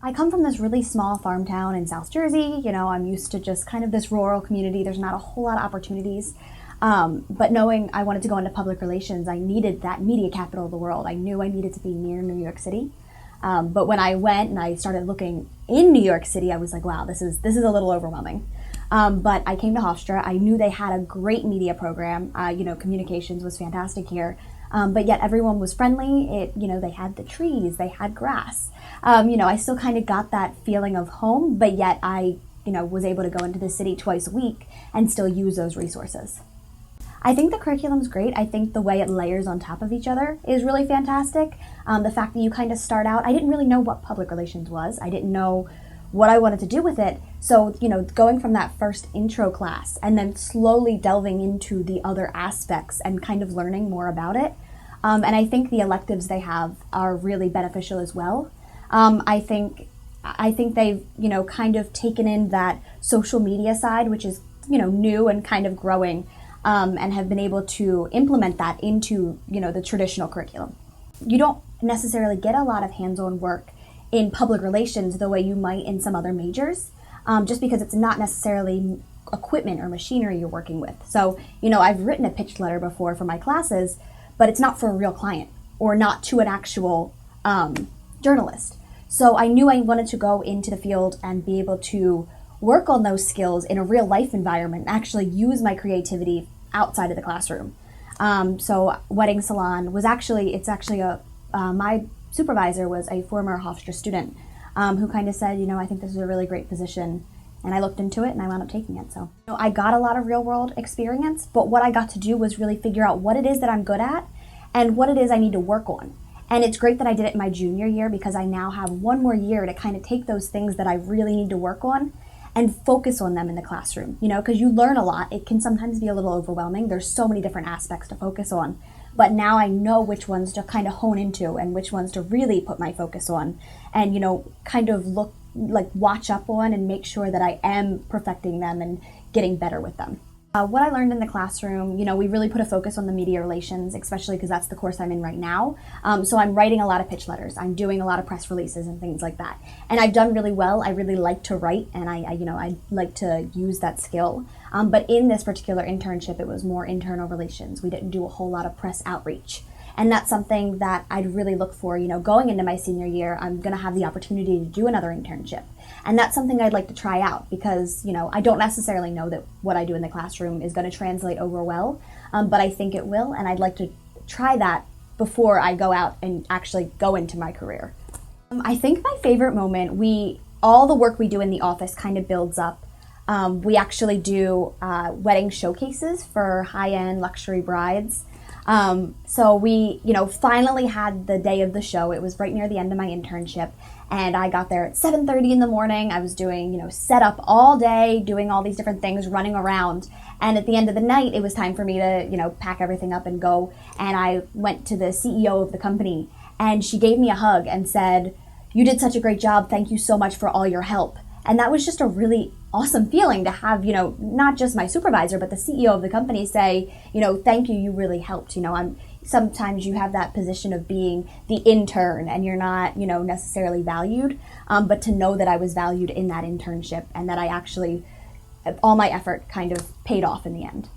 I come from this really small farm town in South Jersey. I'm used to just kind of this rural community. There's not a whole lot of opportunities. But knowing I wanted to go into public relations, I needed that media capital of the world. I knew I needed to be near New York City. But when I went and I started looking in New York City, I was like, wow, this is a little overwhelming. But I came to Hofstra. I knew they had a great media program. Communications was fantastic here. But yet everyone was friendly. They had the trees, they had grass. I still kind of got that feeling of home, but yet I, was able to go into the city twice a week and still use those resources. I think the curriculum's great. I think the way it layers on top of each other is really fantastic. The fact that you kind of start out, I didn't really know what public relations was. I didn't know what I wanted to do with it. So, going from that first intro class and then slowly delving into the other aspects and kind of learning more about it. And I think the electives they have are really beneficial as well. I think they've, kind of taken in that social media side, which is, new and kind of growing, and have been able to implement that into, the traditional curriculum. You don't necessarily get a lot of hands-on work in public relations the way you might in some other majors, just because it's not necessarily equipment or machinery you're working with. So, I've written a pitch letter before for my classes, but it's not for a real client or not to an actual journalist. So I knew I wanted to go into the field and be able to work on those skills in a real life environment and actually use my creativity outside of the classroom. So Wedding Salon was my supervisor was a former Hofstra student who kind of said, I think this is a really great position. And I looked into it and I wound up taking it. So I got a lot of real world experience, but what I got to do was really figure out what it is that I'm good at and what it is I need to work on. And it's great that I did it my junior year because I now have one more year to kind of take those things that I really need to work on and focus on them in the classroom, because you learn a lot. It can sometimes be a little overwhelming. There's so many different aspects to focus on. But now I know which ones to kind of hone into and which ones to really put my focus on and, kind of watch up on and make sure that I am perfecting them and getting better with them. What I learned in the classroom, we really put a focus on the media relations, especially because that's the course I'm in right now. So I'm writing a lot of pitch letters. I'm doing a lot of press releases and things like that. And I've done really well. I really like to write and I like to use that skill. But in this particular internship, it was more internal relations. We didn't do a whole lot of press outreach. And that's something that I'd really look for, going into my senior year. I'm going to have the opportunity to do another internship. And that's something I'd like to try out because, I don't necessarily know that what I do in the classroom is going to translate over well, but I think it will. And I'd like to try that before I go out and actually go into my career. I think my favorite moment, all the work we do in the office kind of builds up. We actually do wedding showcases for high-end luxury brides. So we, finally had the day of the show. It was right near the end of my internship. And I got there at 7:30 in the morning. I was doing, set up all day, doing all these different things, running around. And at the end of the night, it was time for me to, pack everything up and go. And I went to the CEO of the company and she gave me a hug and said, "You did such a great job. Thank you so much for all your help." And that was just a really awesome feeling to have, not just my supervisor, but the CEO of the company say, "Thank you, you really helped." Sometimes you have that position of being the intern and you're not, necessarily valued, but to know that I was valued in that internship and that I actually, all my effort kind of paid off in the end.